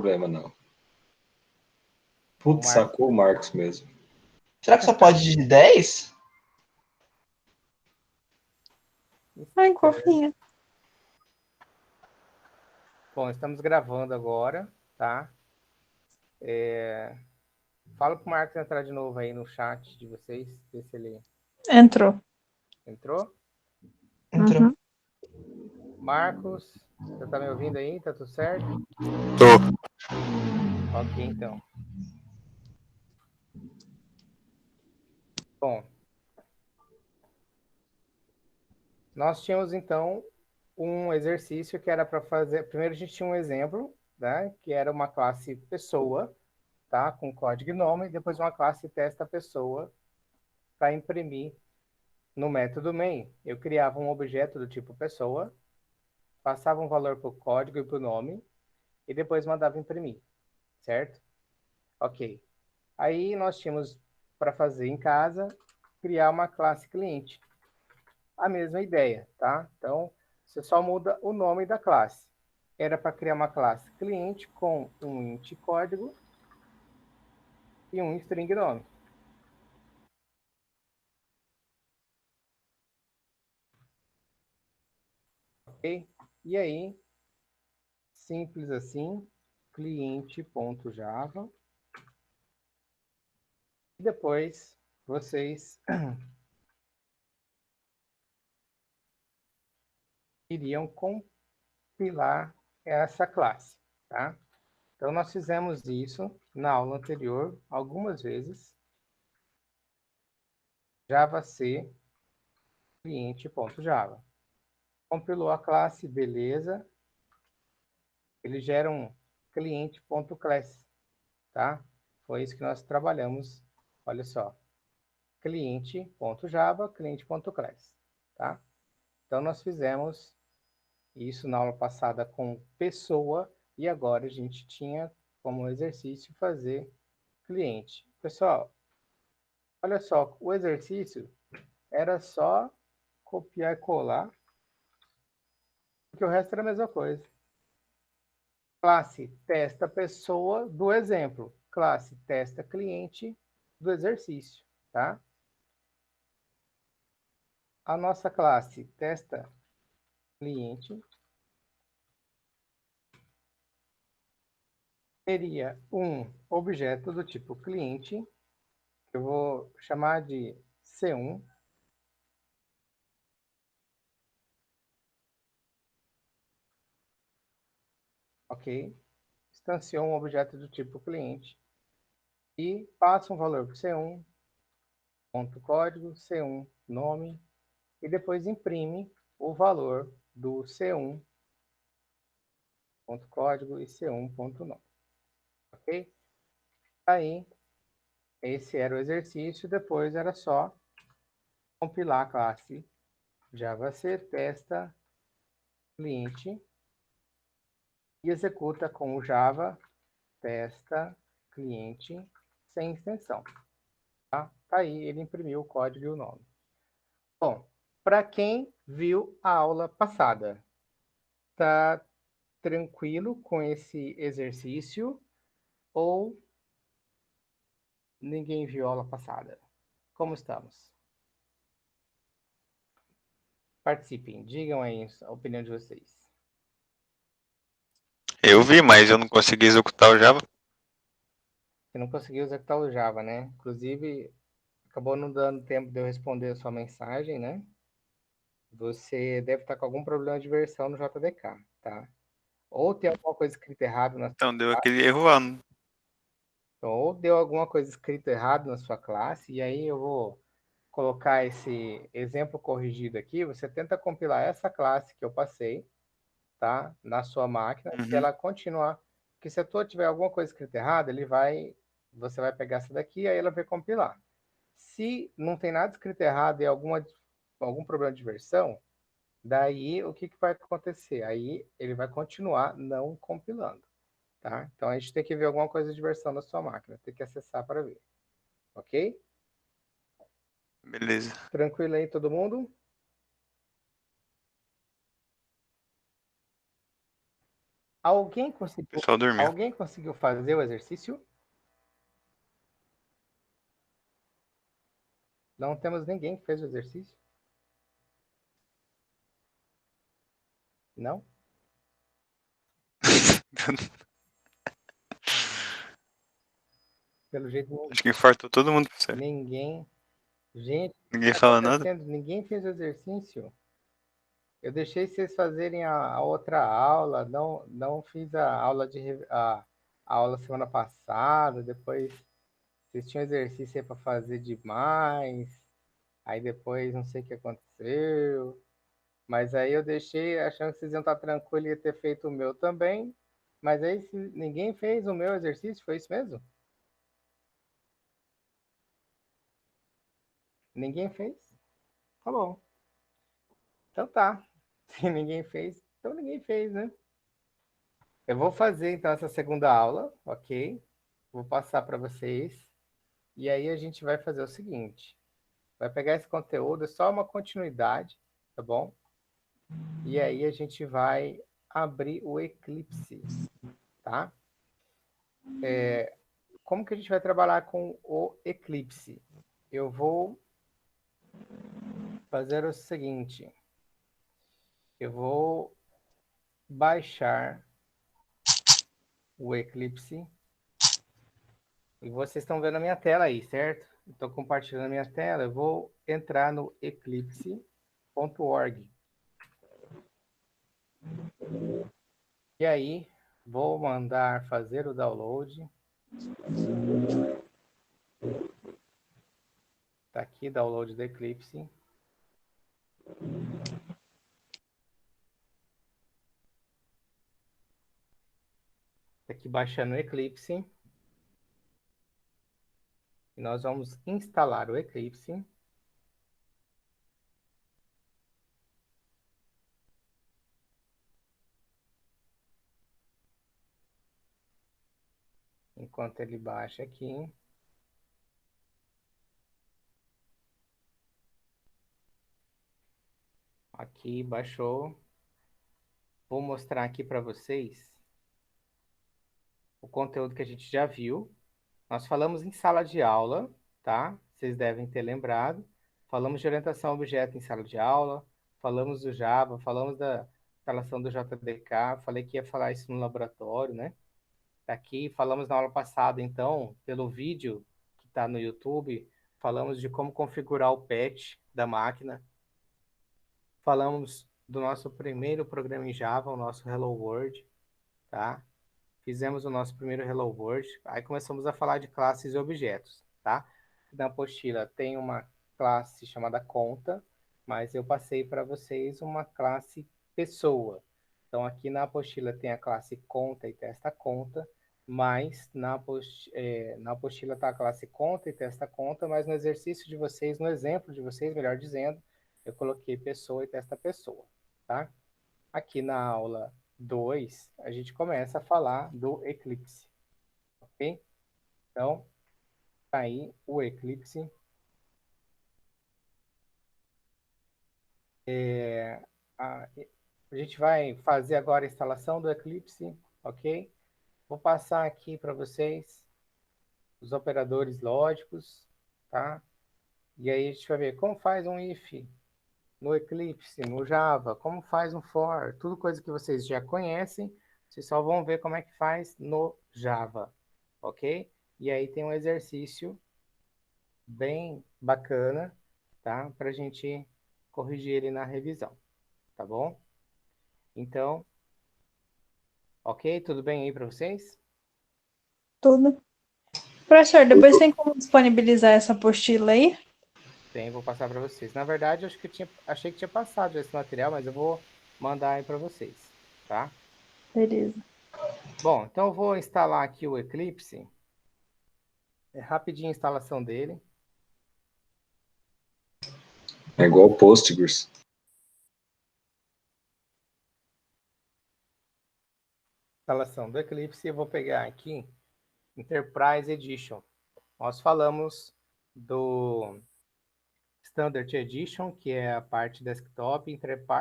problema, não. O Putz, Marcos. sacou o Marcos mesmo. Será que só pode de 10? Ai, fofinha. Bom, estamos gravando agora, tá? Fala pro Marcos entrar de novo aí no chat de vocês, ver se ele Entrou. entrou. Entrou. Uhum. Marcos, você tá me ouvindo aí? Tá tudo certo? Tô. Ok, então. Bom, nós tínhamos então um exercício que era para fazer. Primeiro a gente tinha um exemplo, né? Que era uma classe pessoa, tá? Com código e nome, e depois uma classe testa pessoa para imprimir no método main. Eu criava um objeto do tipo pessoa, passava um valor para o código e para o nome, e depois mandava imprimir, certo? Ok. Aí nós tínhamos para fazer em casa, criar uma classe cliente. A mesma ideia, tá? Então, você só muda o nome da classe. Era para criar uma classe cliente com um int código e um string nome. Ok? E aí, simples assim, cliente.java. E depois vocês iriam compilar essa classe, tá? Então, nós fizemos isso na aula anterior algumas vezes. JavaC cliente.java. Compilou a classe, beleza. Ele gera um cliente.class, tá? Foi isso que nós trabalhamos. Olha só. Cliente.java, cliente.class, tá? Então, nós fizemos isso na aula passada com pessoa e agora a gente tinha como exercício fazer cliente. Pessoal, olha só, o exercício era só copiar e colar, porque o resto era a mesma coisa. Classe testa pessoa do exemplo. Classe testa cliente do exercício, tá? A nossa classe testa cliente teria um objeto do tipo cliente, que eu vou chamar de C1. Ok? Instanciou um objeto do tipo cliente e passa um valor para o C1, ponto código, C1, nome, e depois imprime o valor do C1, ponto código e C1, ponto nome. Ok? Aí, esse era o exercício, depois era só compilar a classe JavaC testa cliente e executa com o Java testa cliente sem extensão. Tá? Aí ele imprimiu o código e o nome. Bom, para quem viu a aula passada, tá tranquilo com esse exercício ou ninguém viu a aula passada? Como estamos? Participem, digam aí a opinião de vocês. Eu vi, mas eu não consegui executar o Java. Você não conseguiu executar o Java, né? Inclusive, acabou não dando tempo de eu responder a sua mensagem, né? Você deve estar com algum problema de versão no JDK, tá? Ou tem alguma coisa escrita errado na Então deu aquele erro lá. Então, ou deu alguma coisa escrita errado na sua classe, e aí eu vou colocar esse exemplo corrigido aqui. Você tenta compilar essa classe que eu passei, tá? Na sua máquina. Se ela continuar, porque se a tua tiver alguma coisa escrita errada, você vai pegar essa daqui, aí ela vai compilar. Se não tem nada escrito errado e algum problema de versão, daí o que vai acontecer? Aí ele vai continuar não compilando. Tá? Então a gente tem que ver alguma coisa de versão da sua máquina, tem que acessar para ver. Ok? Beleza. Tranquilo aí todo mundo? Alguém O conseguiu, pessoal dormiu. alguém conseguiu fazer o exercício? Não temos ninguém que fez o exercício? Não? Pelo jeito, Acho que infartou todo mundo. ninguém. Gente, o que Ninguém está fala nada. acontecendo? Ninguém fez o exercício. Eu deixei vocês fazerem a outra aula, não fiz a aula a aula semana passada, depois vocês tinham exercício aí para fazer demais, aí depois não sei o que aconteceu, mas aí eu deixei achando que vocês iam estar tranquilos e ia ter feito o meu também, mas aí ninguém fez o meu exercício, foi isso mesmo? Ninguém fez? Tá bom. Então tá. Se ninguém fez, então ninguém fez, né? Eu vou fazer então essa segunda aula, ok? Vou passar para vocês. E aí a gente vai fazer o seguinte: vai pegar esse conteúdo, é só uma continuidade, tá bom? E aí a gente vai abrir o Eclipse, tá? Como que a gente vai trabalhar com o Eclipse? Eu vou fazer o seguinte: eu vou baixar o Eclipse e vocês estão vendo a minha tela aí, certo? Estou compartilhando a minha tela. Eu vou entrar no eclipse.org. E aí, vou mandar fazer o download. Tá aqui, download do Eclipse. Tá aqui baixando o Eclipse. E nós vamos instalar o Eclipse. Enquanto ele baixa aqui. Aqui, baixou. Vou mostrar aqui para vocês o conteúdo que a gente já viu. Nós falamos em sala de aula, tá? Vocês devem ter lembrado. Falamos de orientação a objeto em sala de aula, falamos do Java, falamos da instalação do JDK, falei que ia falar isso no laboratório, né? Tá aqui, falamos na aula passada, então, pelo vídeo que está no YouTube, falamos de como configurar o patch da máquina. Falamos do nosso primeiro programa em Java, o nosso Hello World, tá? Fizemos o nosso primeiro Hello World, aí começamos a falar de classes e objetos, tá? Na apostila tem uma classe chamada conta, mas eu passei para vocês uma classe pessoa. Então aqui na apostila tem a classe conta e testa conta, mas na apostila está a classe conta e testa conta, mas no exercício de vocês, no exemplo de vocês, melhor dizendo, eu coloquei pessoa e testa pessoa, tá? Aqui na aula 2, a gente começa a falar do Eclipse, ok? Então, tá aí o Eclipse. A gente vai fazer agora a instalação do Eclipse, ok? Vou passar aqui para vocês os operadores lógicos, tá? E aí a gente vai ver como faz um if no Eclipse, no Java, como faz um for, tudo coisa que vocês já conhecem, vocês só vão ver como é que faz no Java, ok? E aí tem um exercício bem bacana, tá? Para a gente corrigir ele na revisão, tá bom? Então, ok? Tudo bem aí para vocês? Tudo. Professor, depois tem como disponibilizar essa apostila aí? Tem, vou passar para vocês. Na verdade, acho que achei que tinha passado esse material, mas eu vou mandar aí para vocês, tá? Beleza. Bom, então eu vou instalar aqui o Eclipse. É rapidinho a instalação dele. É igual o Postgres. Instalação do Eclipse. Eu vou pegar aqui Enterprise Edition. Nós falamos do Standard Edition, que é a parte desktop,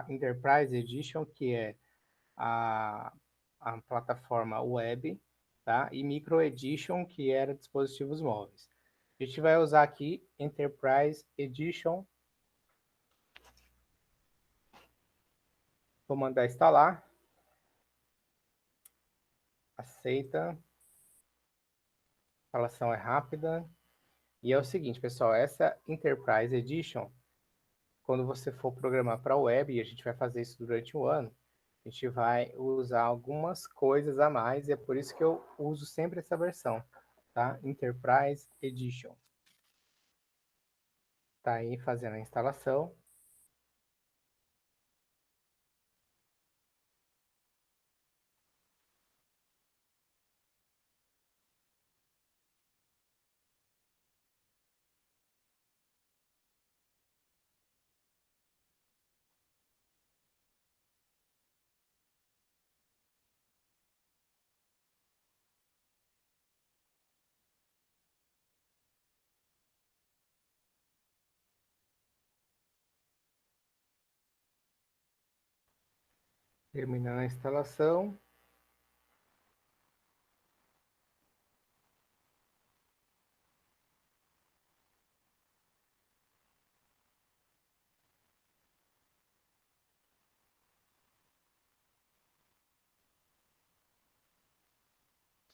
Enterprise Edition, que é a a plataforma web, tá? E Micro Edition, que era dispositivos móveis. A gente vai usar aqui Enterprise Edition. Vou mandar instalar. Aceita. A instalação é rápida. E é o seguinte, pessoal, essa Enterprise Edition, quando você for programar para a web, e a gente vai fazer isso durante o ano, a gente vai usar algumas coisas a mais, e é por isso que eu uso sempre essa versão, tá? Enterprise Edition. Tá aí fazendo a instalação. Terminando a instalação.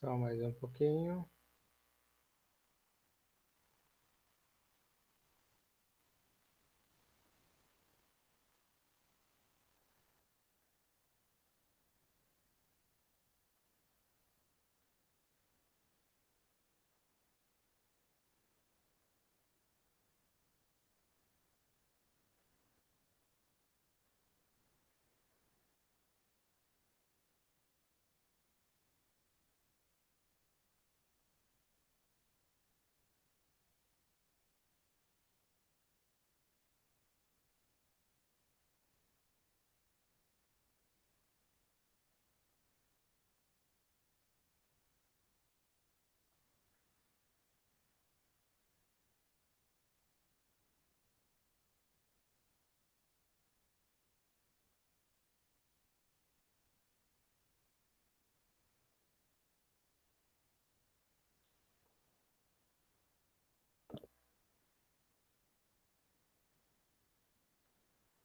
Só mais um pouquinho.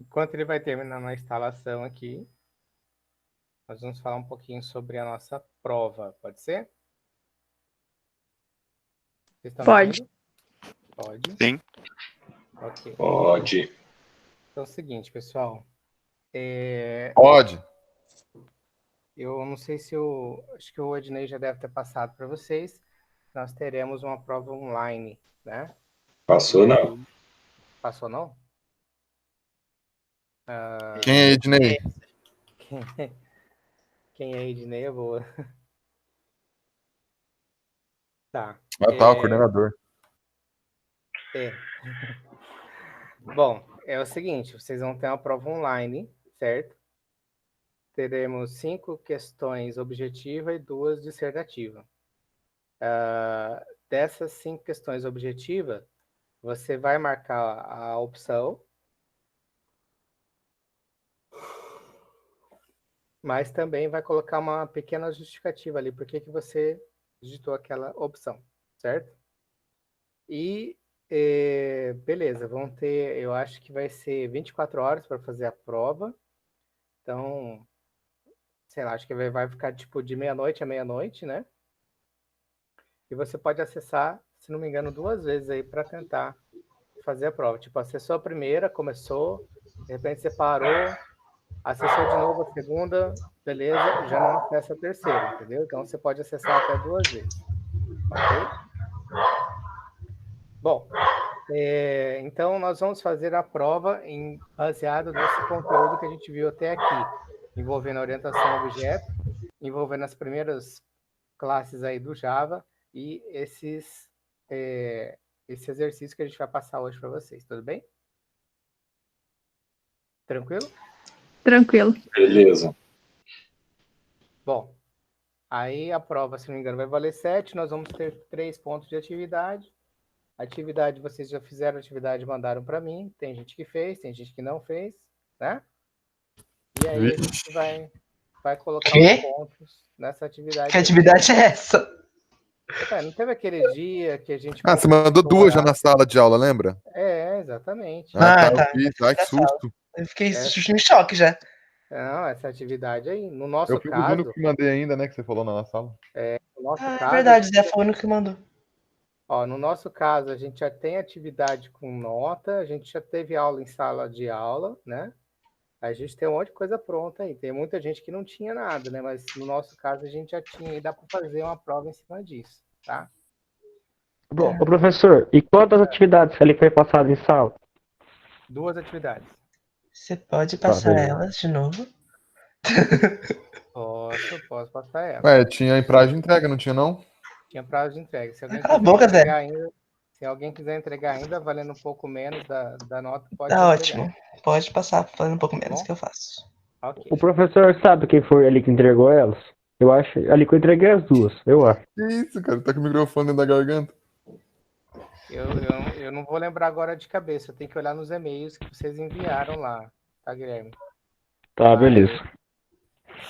Enquanto ele vai terminando a instalação aqui, nós vamos falar um pouquinho sobre a nossa prova, pode ser? Vocês estão me Pode. ouvindo? Pode. Sim. Ok. Pode. Então é o seguinte, pessoal. Pode. Eu não sei se acho que o Ednei já deve ter passado para vocês. Nós teremos uma prova online, né? Passou, não? Passou, não? Quem é Ednei? Quem é Ednei é boa. Tá. Ah, tá, o coordenador. Bom, é o seguinte, vocês vão ter uma prova online, certo? Teremos 5 questões objetiva e 2 dissertativa. Dessas 5 questões objetiva, você vai marcar a opção, mas também vai colocar uma pequena justificativa ali, por que você digitou aquela opção, certo? E, beleza, vão ter, eu acho que vai ser 24 horas para fazer a prova, então, sei lá, acho que vai ficar tipo de meia-noite a meia-noite, né? E você pode acessar, se não me engano, 2 vezes aí para tentar fazer a prova. Tipo, acessou a primeira, começou, de repente você parou, acessou de novo a segunda, beleza, já não acessa a terceira, entendeu? Então você pode acessar até 2 vezes, ok? Bom, então nós vamos fazer a prova baseado nesse conteúdo que a gente viu até aqui, envolvendo a orientação a objeto, envolvendo as primeiras classes aí do Java e esse exercício que a gente vai passar hoje para vocês, tudo bem? Tranquilo? Tranquilo. Beleza. Bom, aí a prova, se não me engano, vai valer 7, nós vamos ter 3 pontos de atividade. Atividade, vocês já fizeram atividade e mandaram para mim, tem gente que fez, tem gente que não fez, né? E aí a gente vai vai colocar Quê? os pontos nessa atividade Que aí. atividade é essa? Não teve aquele dia que a gente Ah, você conversou mandou duas já lá? na sala de aula, lembra? Exatamente. Ah, tá, Ah, eu tá. vi. Ai, que susto. Eu fiquei É, em choque já. não, essa atividade aí, no Eu nosso fui dos únicos caso, que mandei ainda, né, que você falou na sala. no nosso Ah, é caso, verdade, o Zé foi o único que mandou. no nosso caso, a gente já tem atividade com nota, a gente já teve aula em sala de aula, né? A gente tem um monte de coisa pronta aí. Tem muita gente que não tinha nada, né? Mas no nosso caso, a gente já tinha e dá para fazer uma prova em cima disso, tá? Bom, Ô, professor, e quantas atividades ele foi passado em sala? 2 atividades. Você pode Tá, passar beleza. elas de novo? Posso passar ela. Ué, tinha prazo de entrega, não tinha não? Tinha prazo de entrega. Se alguém Cala a quiser boca, Zé. entregar ainda, se alguém quiser entregar ainda, valendo um pouco menos da nota, pode Tá entregar. ótimo. Pode passar falando um pouco Tá menos bom? que eu faço. Ok. O professor sabe quem foi ali que entregou elas? Eu acho. Ali que eu entreguei as duas, eu acho. Que isso, cara? Tá com o microfone dentro da garganta. Eu não vou lembrar agora de cabeça. Eu tenho que olhar nos e-mails que vocês enviaram lá, tá, Guilherme? Tá, Mas beleza.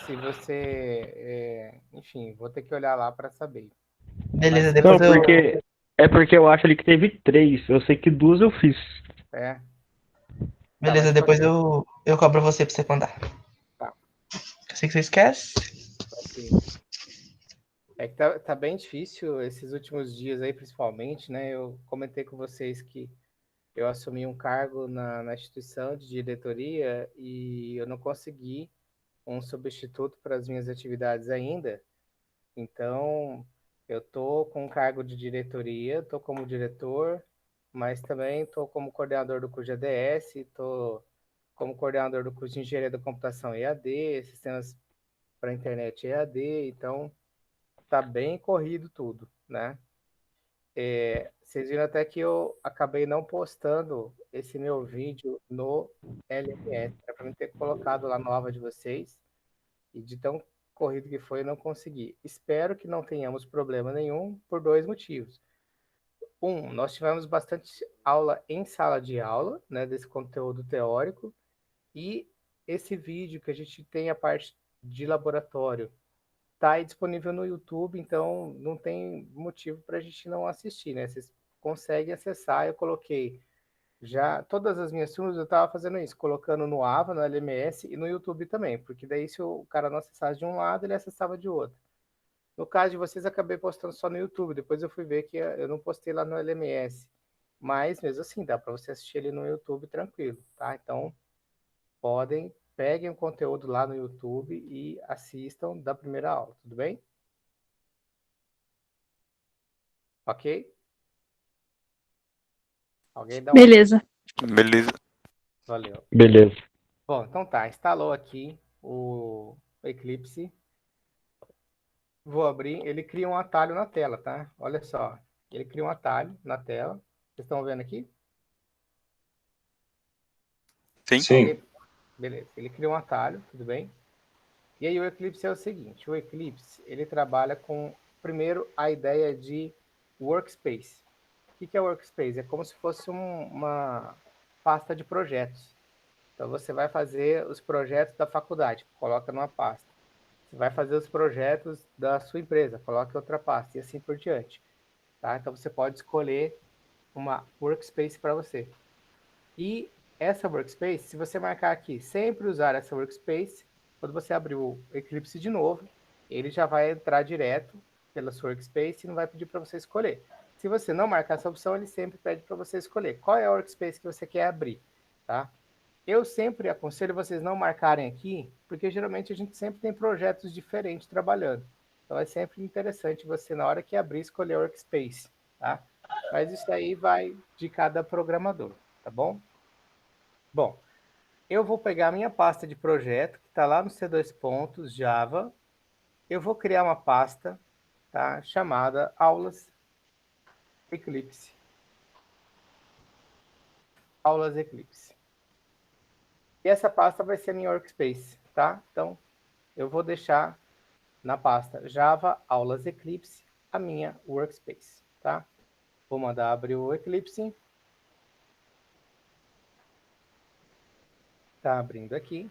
se você... enfim, vou ter que olhar lá para saber. Beleza, Mas depois Não, eu. porque. É porque eu acho ali que teve 3. Eu sei que 2 eu fiz. É. Beleza, mas depois pode- eu cobro você pra você mandar. Tá. Eu sei que você esquece. Ok. É que tá bem difícil esses últimos dias aí, principalmente, né? Eu comentei com vocês que eu assumi um cargo na instituição de diretoria e eu não consegui um substituto para as minhas atividades ainda. Então, eu tô com um cargo de diretoria, tô como diretor, mas também tô como coordenador do curso de ADS, tô como coordenador do curso de Engenharia da Computação EAD, Sistemas para Internet EAD, então tá bem corrido tudo, né? Vocês viram até que eu acabei não postando esse meu vídeo no LMS, era para mim ter colocado lá no Ava de vocês, e de tão corrido que foi, eu não consegui. Espero que não tenhamos problema nenhum por 2 motivos. Nós tivemos bastante aula em sala de aula, né, desse conteúdo teórico, e esse vídeo que a gente tem a parte de laboratório está aí disponível no YouTube, então não tem motivo para a gente não assistir, né? Vocês conseguem acessar, eu coloquei já todas as minhas turmas, eu estava fazendo isso, colocando no Ava, no LMS e no YouTube também, porque daí se o cara não acessasse de um lado, ele acessava de outro. No caso de vocês, acabei postando só no YouTube, depois eu fui ver que eu não postei lá no LMS, mas mesmo assim, dá para você assistir ele no YouTube tranquilo, tá? Então, peguem o conteúdo lá no YouTube e assistam da primeira aula, tudo bem? Ok? Alguém dá um ok? Beleza. Beleza. Valeu. Beleza. Bom, então tá, instalou aqui o Eclipse. Vou abrir, ele cria um atalho na tela, tá? Olha só, ele cria um atalho na tela. Vocês estão vendo aqui? Sim. Sim. Ok, beleza. Ele cria um atalho, tudo bem? E aí o Eclipse é o seguinte, o Eclipse, ele trabalha com, primeiro, a ideia de workspace. O que é workspace? É como se fosse uma pasta de projetos. Então, você vai fazer os projetos da faculdade, coloca numa pasta. Você vai fazer os projetos da sua empresa, coloca em outra pasta, e assim por diante. Tá? Então, você pode escolher uma workspace para você. E essa workspace, se você marcar aqui, sempre usar essa workspace, quando você abrir o Eclipse de novo, ele já vai entrar direto pela sua workspace e não vai pedir para você escolher. Se você não marcar essa opção, ele sempre pede para você escolher qual é a workspace que você quer abrir, tá? Eu sempre aconselho vocês não marcarem aqui, porque geralmente a gente sempre tem projetos diferentes trabalhando. Então é sempre interessante você, na hora que abrir, escolher o workspace, tá? Mas isso aí vai de cada programador, tá bom? Bom, eu vou pegar a minha pasta de projeto, que está lá no C2 pontos, Java. Eu vou criar uma pasta, tá? Chamada Aulas Eclipse. Aulas Eclipse. E essa pasta vai ser a minha workspace, tá? Então, eu vou deixar na pasta Java Aulas Eclipse a minha workspace, tá? Vou mandar abrir o Eclipse. Tá abrindo aqui.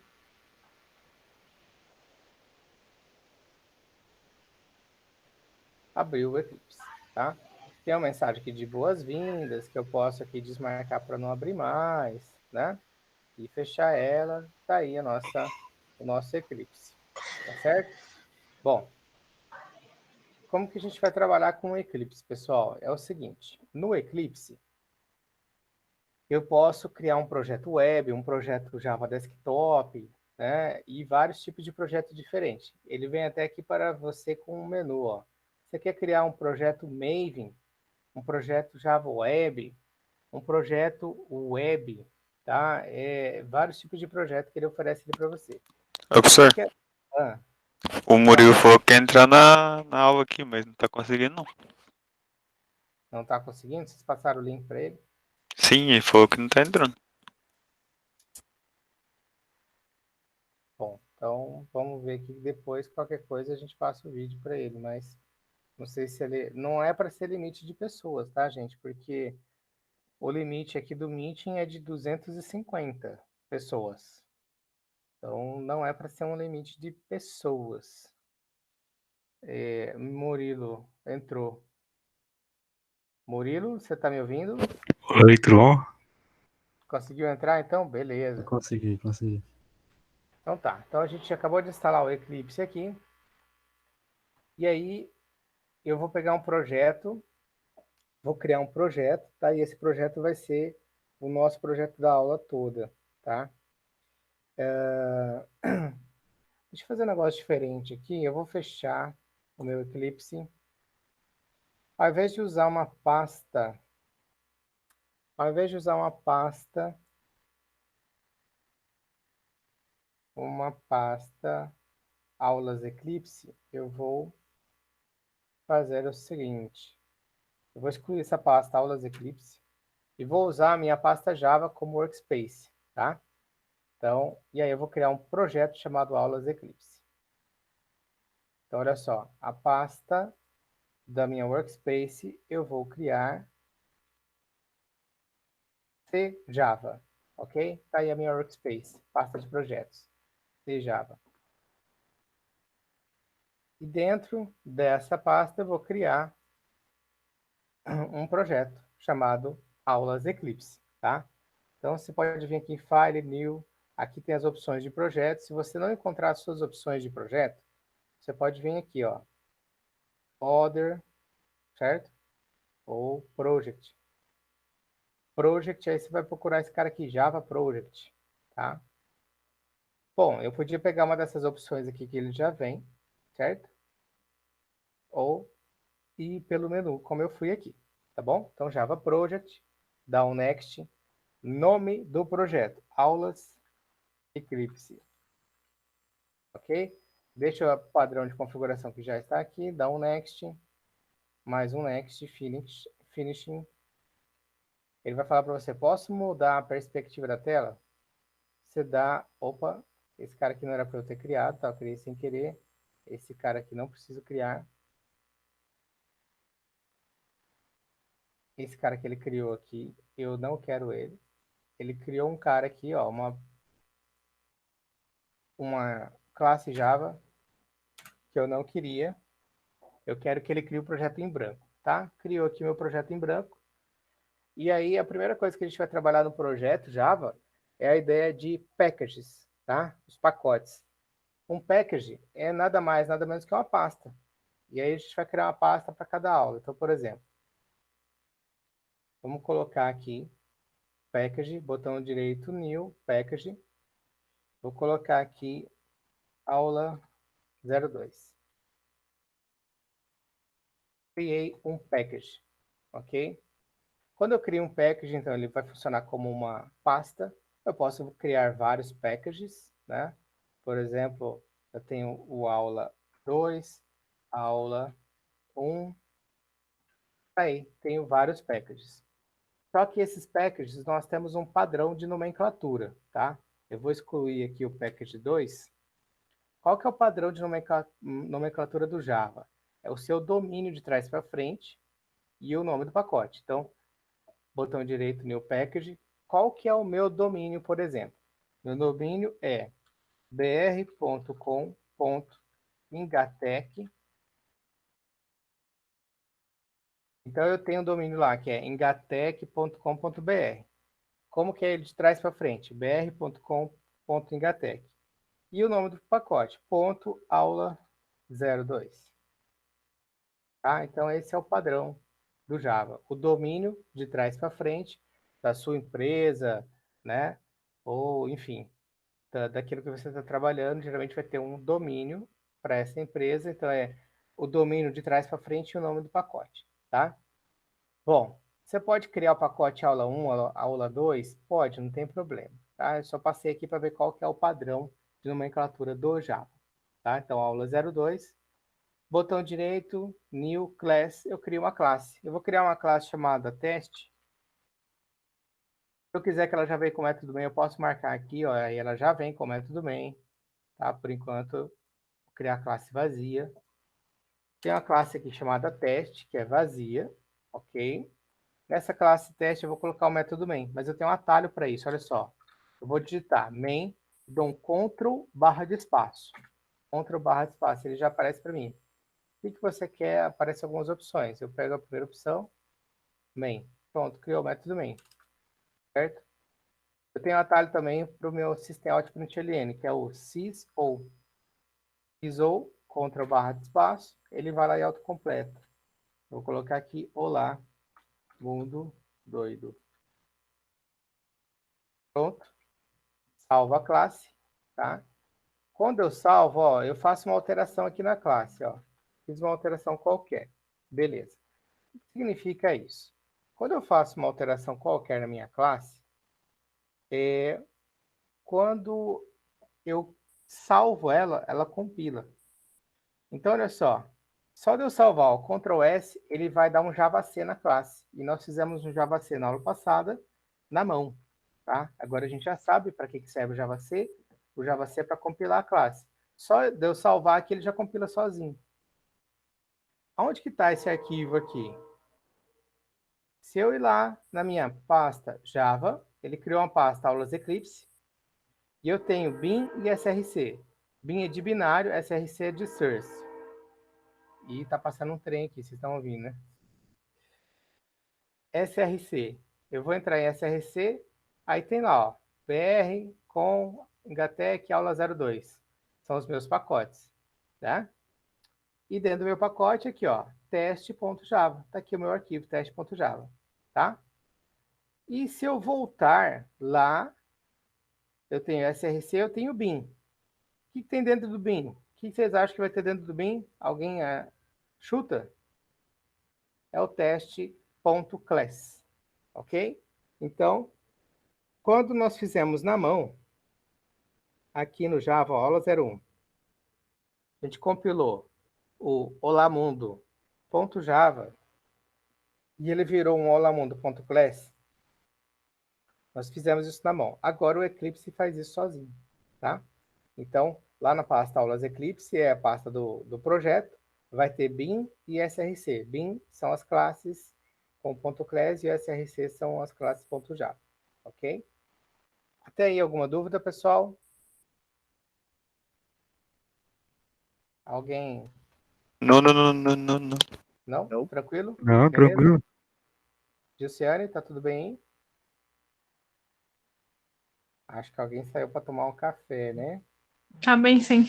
abrir o Eclipse, tá? Tem uma mensagem aqui de boas-vindas, que eu posso aqui desmarcar para não abrir mais, né? E fechar ela, tá aí o nosso Eclipse, tá certo? Bom, como que a gente vai trabalhar com o Eclipse, pessoal? É o seguinte, no Eclipse, eu posso criar um projeto web, um projeto Java Desktop, né? E vários tipos de projetos diferentes. Ele vem até aqui para você com um menu, ó. Você quer criar um projeto Maven, um projeto Java Web, um projeto web, tá? Vários tipos de projeto que ele oferece ali para você. Ô, professor, Quer... Ah, o Murilo falou que quer entrar na aula aqui, mas não tá conseguindo, não. não está conseguindo? Vocês passaram o link para ele? Sim, ele falou que não tá entrando. Bom, então vamos ver aqui depois, qualquer coisa a gente passa o vídeo para ele, mas não sei se ele... Não é para ser limite de pessoas, tá, gente? Porque o limite aqui do Meeting é de 250 pessoas. Então, não é para ser um limite de pessoas. Murilo entrou. Murilo, você está me ouvindo? Oi, Tron. Conseguiu entrar, então? Beleza. Consegui. Então tá. Então a gente acabou de instalar o Eclipse aqui. E aí eu vou pegar um projeto, vou criar um projeto, tá? E esse projeto vai ser o nosso projeto da aula toda, tá? Deixa eu fazer um negócio diferente aqui. Eu vou fechar o meu Eclipse. Ao invés de usar uma pasta, aulas Eclipse, eu vou fazer o seguinte. Eu vou excluir essa pasta aulas Eclipse e vou usar a minha pasta Java como workspace, tá? Então, e aí eu vou criar um projeto chamado aulas Eclipse. Então, olha só, a pasta da minha workspace eu vou criar C Java, ok? Tá aí a minha workspace, pasta de projetos, C Java. E dentro dessa pasta eu vou criar um projeto chamado aulas Eclipse, tá? Então você pode vir aqui em File, New, aqui tem as opções de projeto. Se você não encontrar as suas opções de projeto, você pode vir aqui, ó, Other, certo? Ou Project. Project, aí você vai procurar esse cara aqui, Java Project, tá? Bom, eu podia pegar uma dessas opções aqui que ele já vem, certo? Ou ir pelo menu, como eu fui aqui, tá bom? Então, Java Project, dá um Next, nome do projeto, Aulas Eclipse, ok? Deixa o padrão de configuração que já está aqui, dá um Next, mais um Next, Finishing. Ele vai falar para você, posso mudar a perspectiva da tela? Você dá, opa, esse cara aqui não era para eu ter criado, tá? Eu criei sem querer. Esse cara aqui não preciso criar. Esse cara que ele criou aqui, eu não quero ele. Ele criou um cara aqui, ó, uma classe Java que eu não queria. Eu quero que ele crie o projeto em branco, tá? Criou aqui meu projeto em branco. E aí, a primeira coisa que a gente vai trabalhar no projeto Java é a ideia de packages, tá? Os pacotes. Um package é nada mais, nada menos que uma pasta. E aí a gente vai criar uma pasta para cada aula. Então, por exemplo, vamos colocar aqui package, botão direito, new, package. Vou colocar aqui aula 02. Criei um package, ok? Quando eu crio um package, então ele vai funcionar como uma pasta. Eu posso criar vários packages, né? Por exemplo, eu tenho o aula 2, aula 1. Aí, tenho vários packages. Só que esses packages, nós temos um padrão de nomenclatura, tá? Eu vou excluir aqui o package 2. Qual que é o padrão de nomenclatura do Java? É o seu domínio de trás para frente e o nome do pacote. Então, botão direito, New Package. Qual que é o meu domínio, por exemplo? Meu domínio é br.com.ingatec Então, eu tenho um domínio lá, que é engatec.com.br. Como que é ele de trás para frente? br.com.engatec. E o nome do pacote, .aula 02. Tá? Então, esse é o padrão do Java. O domínio de trás para frente da sua empresa, né? Ou, enfim, daquilo que você está trabalhando, geralmente vai ter um domínio para essa empresa. Então, é o domínio de trás para frente e o nome do pacote, tá? Bom, você pode criar o pacote aula 1, aula 2? Pode, não tem problema, tá? Eu só passei aqui para ver qual que é o padrão de nomenclatura do Java, tá? Então, aula 02, botão direito, New Class, eu crio uma classe. Eu vou criar uma classe chamada teste. Se eu quiser que ela já venha com método main, eu posso marcar aqui, ó, aí ela já vem com método main, tá? Por enquanto, vou criar a classe vazia. Tem uma classe aqui chamada teste, que é vazia, ok? Nessa classe teste eu vou colocar o método main, mas eu tenho um atalho para isso, olha só. Eu vou digitar main, dou um Ctrl barra de espaço. Ctrl barra de espaço, ele já aparece para mim. O que você quer? Aparecem algumas opções. Eu pego a primeira opção, main. Pronto, criou o método main, certo? Eu tenho um atalho também para o meu systemout.println, que é o sysou. Sysou, Ctrl barra de espaço, ele vai lá e autocompleta. Vou colocar aqui, olá, mundo doido. Pronto. Salvo a classe, tá? Quando eu salvo, ó, eu faço uma alteração aqui na classe, ó. Fiz uma alteração qualquer. Beleza. O que significa isso? Quando eu faço uma alteração qualquer na minha classe, quando eu salvo ela, ela compila. Então, olha só de eu salvar o Ctrl S, ele vai dar um JavaC na classe. E nós fizemos um JavaC na aula passada, na mão. Tá? Agora a gente já sabe para que serve o JavaC. O JavaC é para compilar a classe. Só de eu salvar aqui, ele já compila sozinho. Onde que está esse arquivo aqui? Se eu ir lá na minha pasta Java, ele criou uma pasta aulas Eclipse, e eu tenho bin e src. Bin é de binário, src é de source. E tá passando um trem aqui, vocês estão ouvindo, né? src. Eu vou entrar em src, aí tem lá, ó, br com engatec aula 02. São os meus pacotes, tá? E dentro do meu pacote aqui, ó, teste.java. Tá aqui o meu arquivo, teste.java, tá? E se eu voltar lá, eu tenho src, eu tenho bin. O que tem dentro do bin? O que vocês acham que vai ter dentro do bin? Alguém chuta? É o teste.class, ok? Então, quando nós fizemos na mão, aqui no Java, aula 01, a gente compilou o olamundo.java e ele virou um olamundo.class. Nós fizemos isso na mão. Agora o Eclipse faz isso sozinho, tá? Então, lá na pasta aulas Eclipse, é a pasta do projeto, vai ter bin e src. Bin são as classes com .class e src são as classes .java, ok? Até aí alguma dúvida, pessoal? Alguém? Não, não, não, não, não, não. Não? Não. Tranquilo? Não, Beleza? tranquilo. Gilciane, tá tudo bem aí? Acho que alguém saiu para tomar um café, né? Tá bem, sim.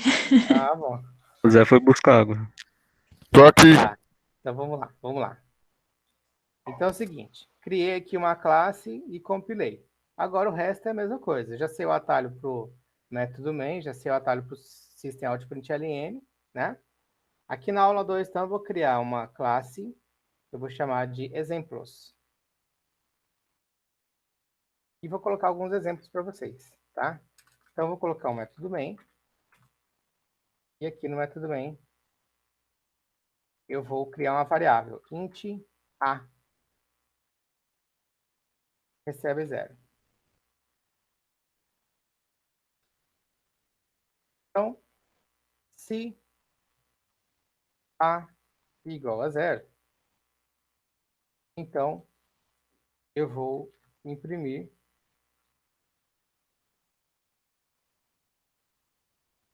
Ah, bom. O Zé foi buscar água. Tô aqui. Tá. Então vamos lá, vamos lá. Então é o seguinte, criei aqui uma classe e compilei. Agora o resto é a mesma coisa. Já sei o atalho para o método main, já sei o atalho para o systemout.println, né? Aqui na aula 2, então, eu vou criar uma classe, eu vou chamar de exemplos. E vou colocar alguns exemplos para vocês, tá? Então, eu vou colocar o método main. E aqui no método main, eu vou criar uma variável, int a, recebe 0. Então, se a igual a 0, então eu vou imprimir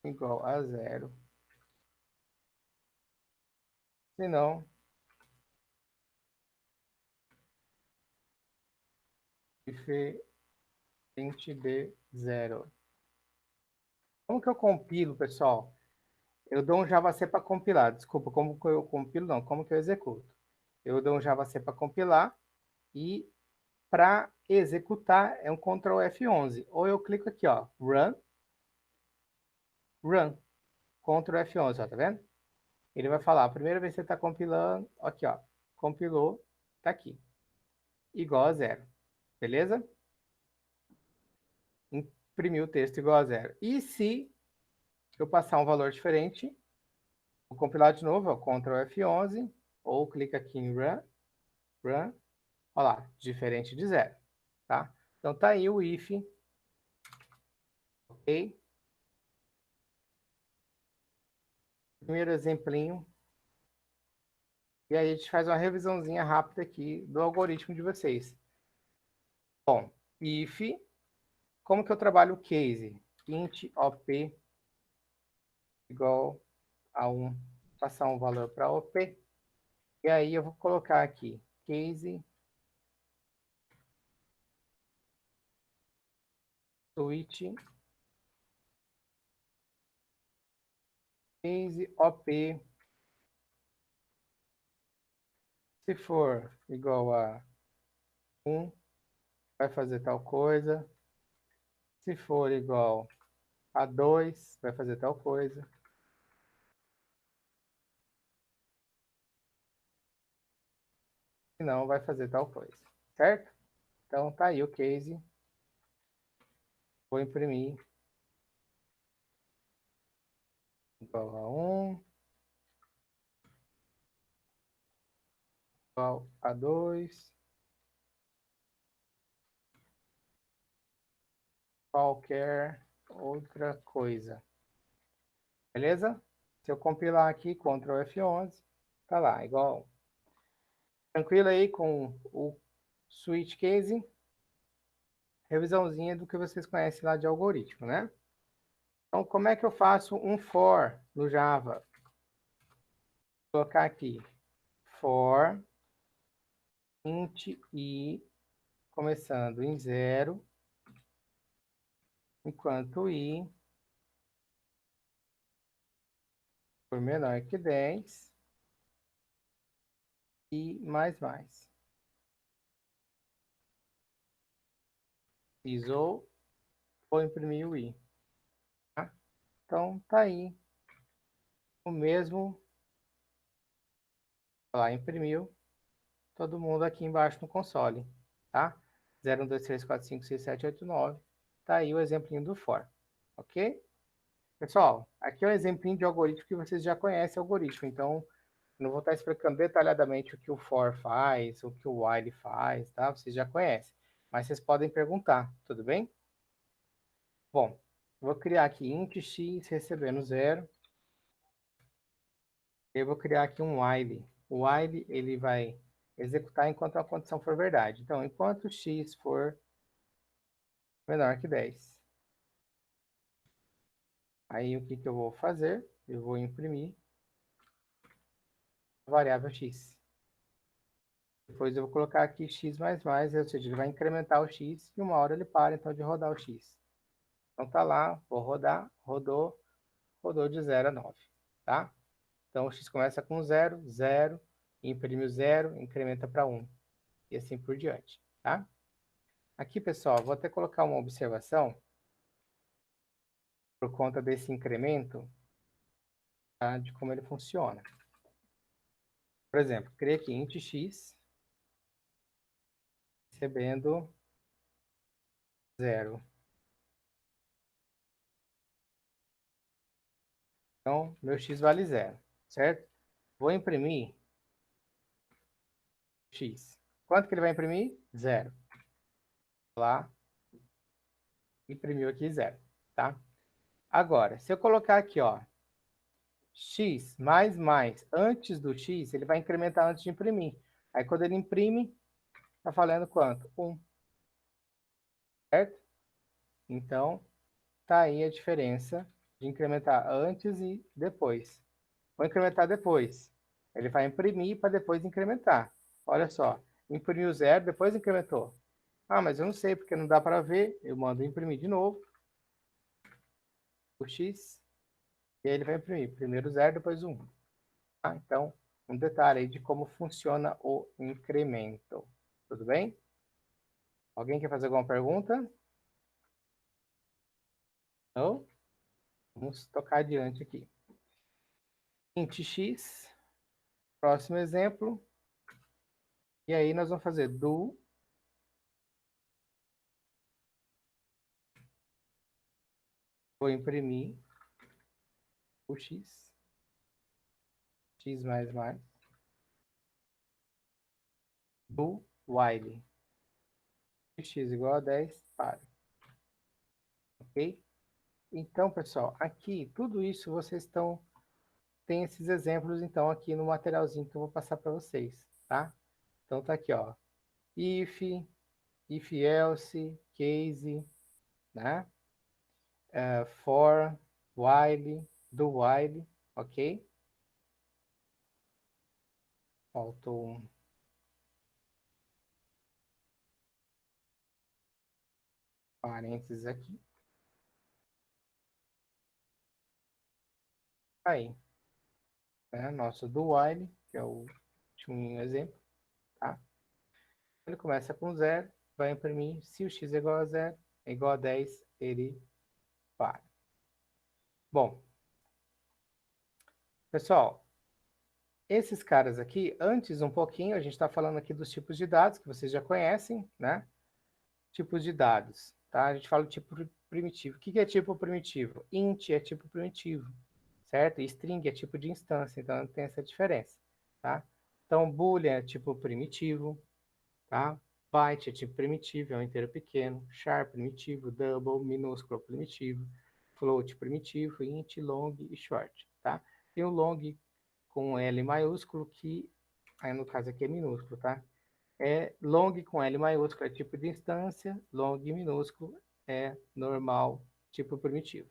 igual a 0. Se não, diferente de 0. Como que eu compilo, pessoal? Eu dou um JavaC para compilar. Desculpa, como que eu compilo? Não, como que eu executo? Eu dou um JavaC para compilar e para executar é um Ctrl F11. Ou eu clico aqui, ó, Run, Ctrl F11, ó, tá vendo? Ele vai falar, a primeira vez que você está compilando, aqui, ó, compilou, tá aqui, igual a 0, beleza? Imprimiu o texto igual a 0. E se eu passar um valor diferente, vou compilar de novo, ó, Ctrl F11, ou clica aqui em Run, olha lá, diferente de 0, tá? Então tá aí o if, ok? Primeiro exemplinho. E aí a gente faz uma revisãozinha rápida aqui do algoritmo de vocês. Bom, if, como que eu trabalho o case? Int op igual a 1, passar um valor para op. E aí eu vou colocar aqui, case switch case op, se for igual a 1, vai fazer tal coisa. Se for igual a 2, vai fazer tal coisa. Se não, vai fazer tal coisa, certo? Então tá aí o case. Vou imprimir igual a 1, igual a 2, qualquer outra coisa. Beleza? Se eu compilar aqui, Ctrl F11, tá lá, igual a 1. Tranquilo aí com o switch case? Revisãozinha do que vocês conhecem lá de algoritmo, né? Então, como é que eu faço um for no Java? Vou colocar aqui, for int i, começando em 0, enquanto i for menor que 10, e mais. Isou, vou imprimir o i. Tá? Então, tá aí o mesmo. Olha lá, imprimiu. Todo mundo aqui embaixo no console, tá? 0, 1, 2, 3, 4, 5, 6, 7, 8, 9. Tá aí o exemplinho do for, ok? Pessoal, aqui é um exemplinho de algoritmo que vocês já conhecem o algoritmo, então não vou estar explicando detalhadamente o que o for faz, o que o while faz, tá? Vocês já conhecem, mas vocês podem perguntar, tudo bem? Bom, vou criar aqui int x recebendo 0. Eu vou criar aqui um while. O while, ele vai executar enquanto a condição for verdade. Então, enquanto x for menor que 10. Aí, o que eu vou fazer? Eu vou imprimir a variável x. Depois eu vou colocar aqui x++, ou seja, ele vai incrementar o x e uma hora ele para, então, de rodar o x. Então, tá lá, vou rodar, rodou de 0 a 9, tá? Então, o x começa com 0, 0, imprime o 0, incrementa para 1. E assim por diante, tá? Aqui, pessoal, vou até colocar uma observação por conta desse incremento, tá? De como ele funciona. Por exemplo, criei aqui int x recebendo 0. Então, meu x vale 0, certo? Vou imprimir x. Quanto que ele vai imprimir? 0. Lá, imprimiu aqui 0, tá? Agora, se eu colocar aqui, ó, x antes do x, ele vai incrementar antes de imprimir. Aí, quando ele imprime, tá falando quanto? 1. Certo? Então, tá aí a diferença de incrementar antes e depois. Vou incrementar depois. Ele vai imprimir para depois incrementar. Olha só, imprimiu 0, depois incrementou. Ah, mas eu não sei porque não dá para ver. Eu mando imprimir de novo. O X. E aí ele vai imprimir. Primeiro 0, depois 1. Tá? Então, um detalhe aí de como funciona o incremento. Tudo bem? Alguém quer fazer alguma pergunta? Não? Vamos tocar adiante aqui. Int x. Próximo exemplo. E aí nós vamos fazer do. Vou imprimir o x. X mais mais. Do while. X igual a 10, para. Ok? Então, pessoal, aqui, tudo isso vocês estão... Tem esses exemplos, então, aqui no materialzinho que eu vou passar para vocês, tá? Então, tá aqui, ó. If else, case, né? For, while, do while, ok? Faltou um parênteses aqui. Aí, né? Nosso do while, que é o último exemplo, tá? Ele começa com 0, vai imprimir, se o x é igual a 0, é igual a 10, ele para. Bom, pessoal, esses caras aqui, antes um pouquinho, a gente está falando aqui dos tipos de dados, que vocês já conhecem, né? Tipos de dados, tá? A gente fala o tipo primitivo. O que é tipo primitivo? Int é tipo primitivo, certo? E string é tipo de instância, então tem essa diferença, tá? Então, boolean é tipo primitivo, tá? Byte é tipo primitivo, é um inteiro pequeno. Char primitivo, double, minúsculo primitivo. Float primitivo, int, long e short, tá? Tem o long com L maiúsculo, que aí no caso aqui é minúsculo, tá? É long com L maiúsculo é tipo de instância, long minúsculo é normal, tipo primitivo.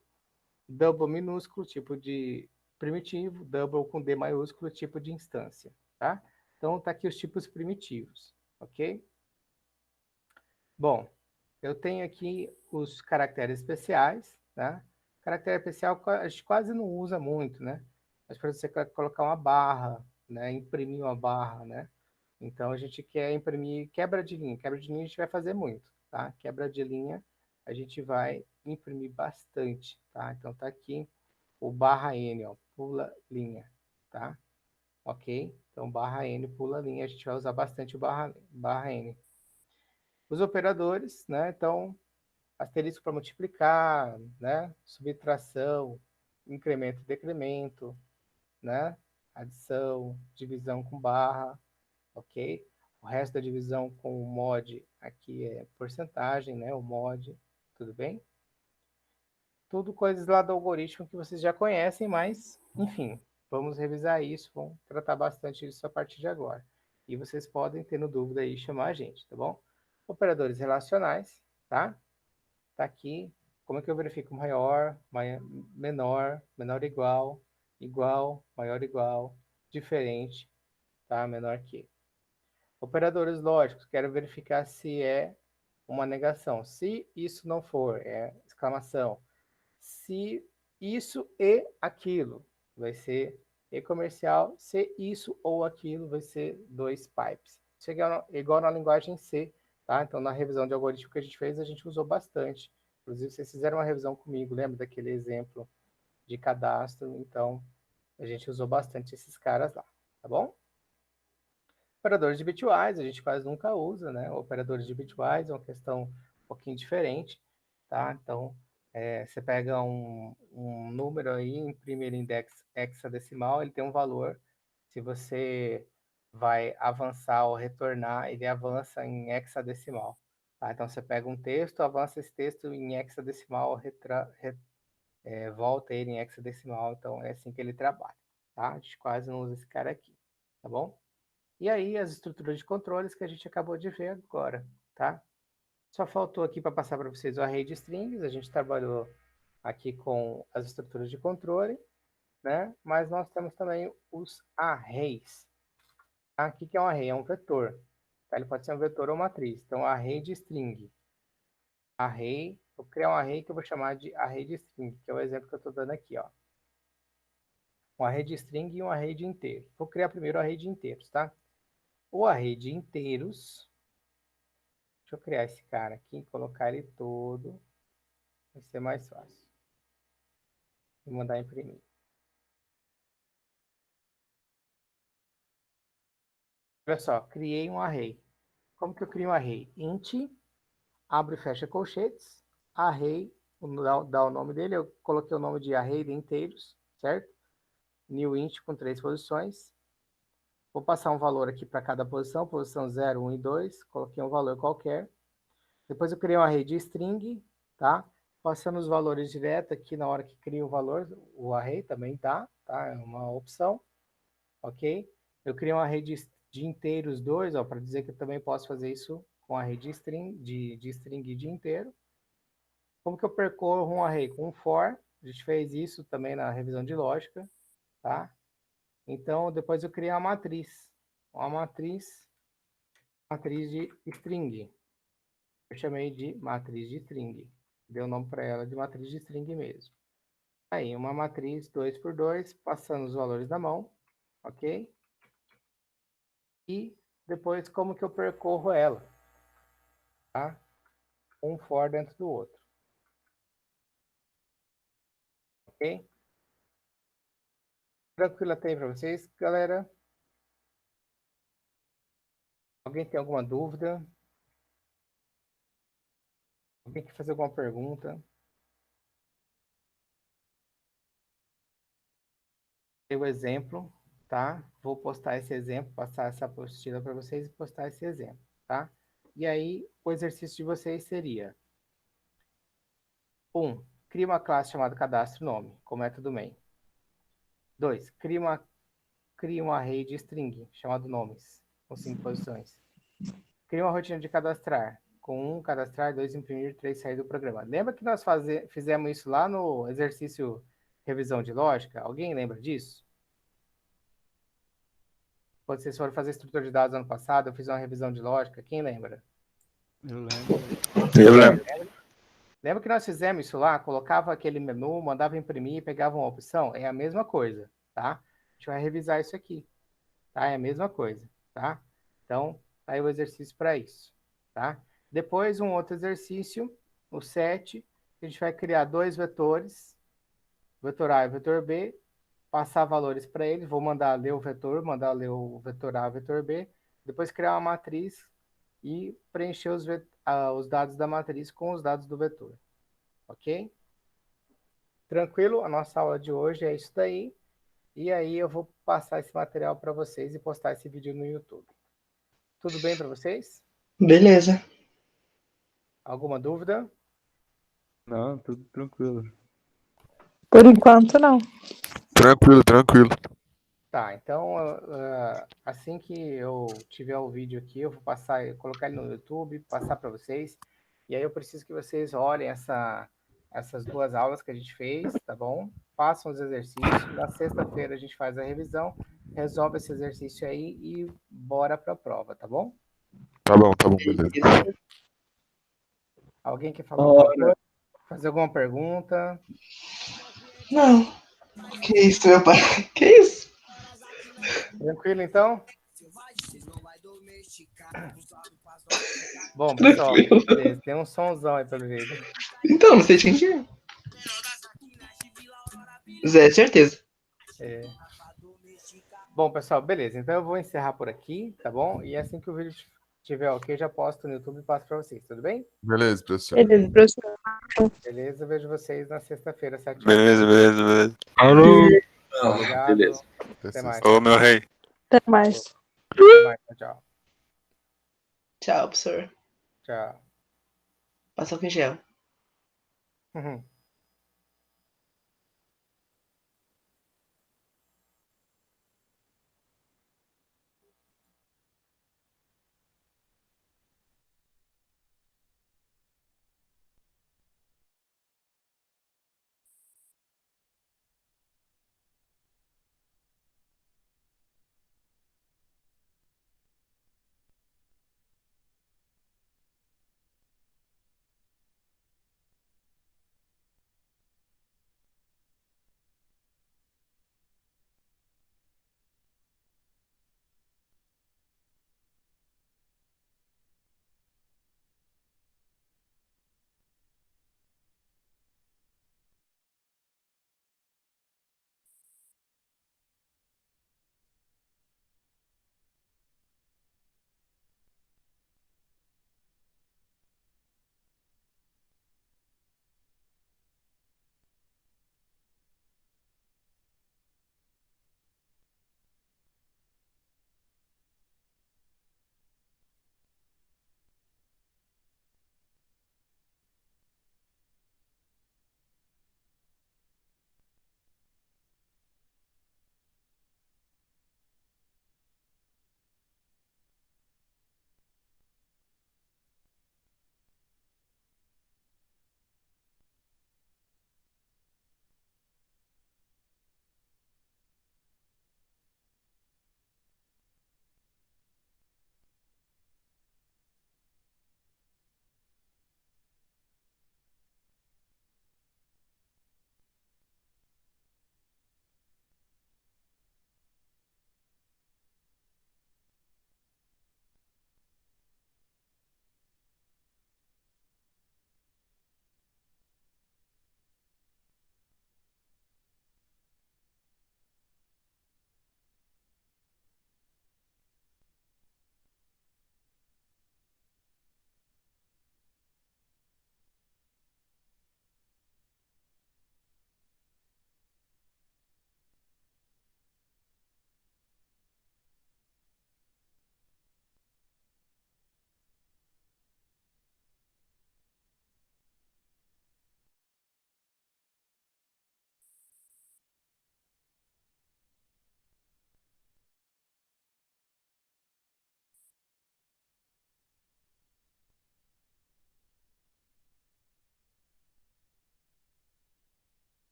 Double minúsculo, tipo de primitivo, double com D maiúsculo, tipo de instância, tá? Então tá aqui os tipos primitivos, ok? Bom, eu tenho aqui os caracteres especiais, tá? Caractere especial a gente quase não usa muito, né? Mas para você colocar uma barra, né? Imprimir uma barra, né? Então a gente quer imprimir quebra de linha. Quebra de linha a gente vai fazer muito, tá? Quebra de linha a gente vai imprimir bastante, tá? Então tá aqui o barra N, ó, pula linha, tá? Ok? Então barra N, pula linha, a gente vai usar bastante o barra N. Os operadores, né? Então, asterisco para multiplicar, né? Subtração, incremento e decremento, né? Adição, divisão com barra, ok? O resto da divisão com o mod aqui é porcentagem, né? O mod, tudo bem? Tudo coisas lá do algoritmo que vocês já conhecem, mas, enfim, vamos revisar isso, vamos tratar bastante disso a partir de agora. E vocês podem, tendo dúvida aí, chamar a gente, tá bom? Operadores relacionais, tá? Tá aqui. Como é que eu verifico maior, menor, menor igual, igual, maior igual, diferente, tá? Menor que. Operadores lógicos, quero verificar se é uma negação. Se isso não for, é exclamação. Se isso e aquilo, vai ser e comercial. Se isso ou aquilo, vai ser dois pipes. Chega igual na linguagem C, tá? Então, na revisão de algoritmo que a gente fez, a gente usou bastante. Inclusive, vocês fizeram uma revisão comigo, lembra daquele exemplo de cadastro? Então, a gente usou bastante esses caras lá, tá bom? Operadores de bitwise, a gente quase nunca usa, né? Operadores de bitwise é uma questão um pouquinho diferente, tá? Então, você pega um número aí, imprime ele em hexadecimal, ele tem um valor. Se você vai avançar ou retornar, ele avança em hexadecimal. Tá? Então, você pega um texto, avança esse texto em hexadecimal, volta ele em hexadecimal. Então, é assim que ele trabalha. Tá? A gente quase não usa esse cara aqui, tá bom? E aí, as estruturas de controles que a gente acabou de ver agora, tá? Só faltou aqui para passar para vocês o array de strings. A gente trabalhou aqui com as estruturas de controle, né? Mas nós temos também os arrays. Tá? O que é um array? É um vetor. Tá? Ele pode ser um vetor ou matriz. Então, array de string. Array, vou criar um array que eu vou chamar de array de string, que é o exemplo que eu estou dando aqui, ó. Um array de string e um array de inteiros. Vou criar primeiro o array de inteiros, tá? O array de inteiros, deixa eu criar esse cara aqui, colocar ele todo, vai ser mais fácil. Vou mandar imprimir. Olha só, criei um array. Como que eu crio um array? Int, abre e fecha colchetes, array, dá o nome dele, eu coloquei o nome de array de inteiros, certo? New int com 3 posições. Vou passar um valor aqui para cada posição 0, 1 e 2, coloquei um valor qualquer. Depois eu criei um array de string, tá? Passando os valores direto aqui na hora que cria o valor, o array também tá? É uma opção, ok? Eu criei um array de inteiros 2, ó, para dizer que eu também posso fazer isso com array de string, de string e de inteiro. Como que eu percorro um array? Com um for, a gente fez isso também na revisão de lógica, tá? Então, depois eu criei uma matriz de string. Eu chamei de matriz de string. Dei o nome para ela de matriz de string mesmo. Aí, uma matriz 2 por 2, passando os valores na mão, ok? E depois como que eu percorro ela, tá? Um for dentro do outro. Ok? Tranquilo até aí para vocês, galera? Alguém tem alguma dúvida? Alguém quer fazer alguma pergunta? Tem o exemplo, tá? Vou postar esse exemplo, passar essa apostila para vocês e postar esse exemplo, tá? E aí, o exercício de vocês seria: 1. Cria uma classe chamada cadastro nome, com método main. 2. Cria um array de string, chamado nomes, com 5 posições. Cria uma rotina de cadastrar, com 1 cadastrar, 2 imprimir, 3 sair do programa. Lembra que nós fizemos isso lá no exercício revisão de lógica? Alguém lembra disso? Quando vocês foram fazer estrutura de dados ano passado, eu fiz uma revisão de lógica. Quem lembra? Eu lembro. Lembra que nós fizemos isso lá? Colocava aquele menu, mandava imprimir, pegava uma opção? É a mesma coisa, tá? A gente vai revisar isso aqui, tá? É a mesma coisa, tá? Então, tá aí o exercício para isso, tá? Depois, um outro exercício, o 7, a gente vai criar 2 vetores, vetor A e vetor B, passar valores para eles, vou mandar ler o vetor, mandar ler o vetor A e o vetor B, depois criar uma matriz e preencher os dados da matriz com os dados do vetor. Ok? Tranquilo? A nossa aula de hoje é isso daí. E aí eu vou passar esse material para vocês e postar esse vídeo no YouTube. Tudo bem para vocês? Beleza. Alguma dúvida? Não, tudo tranquilo. Por enquanto, não. Tranquilo, tranquilo. Tá, então assim que eu tiver o vídeo aqui, eu vou colocar ele no YouTube, passar para vocês. E aí eu preciso que vocês olhem essas 2 aulas que a gente fez, tá bom? Façam os exercícios. Na sexta-feira a gente faz a revisão, resolve esse exercício aí e bora para a prova, tá bom? Tá bom, beleza. Alguém quer falar alguma coisa? Fazer alguma pergunta? Não. Que isso, meu pai? Que isso? Tranquilo, então? Bom, pessoal, beleza. Tem um somzão aí, pelo jeito. Então, não sei de quem que é. Zé, certeza. É. Bom, pessoal, beleza. Então eu vou encerrar por aqui, tá bom? E assim que o vídeo estiver ok, eu já posto no YouTube e passo para vocês, tudo bem? Beleza, professor. Beleza, professor. Beleza, eu vejo vocês na sexta-feira, 7 horas. Beleza. Alô? Obrigado. Beleza. Até mais. Ô, meu rei. Até mais. Até mais. Tchau. Tchau, professor. Tchau. Passa o gel. Uhum.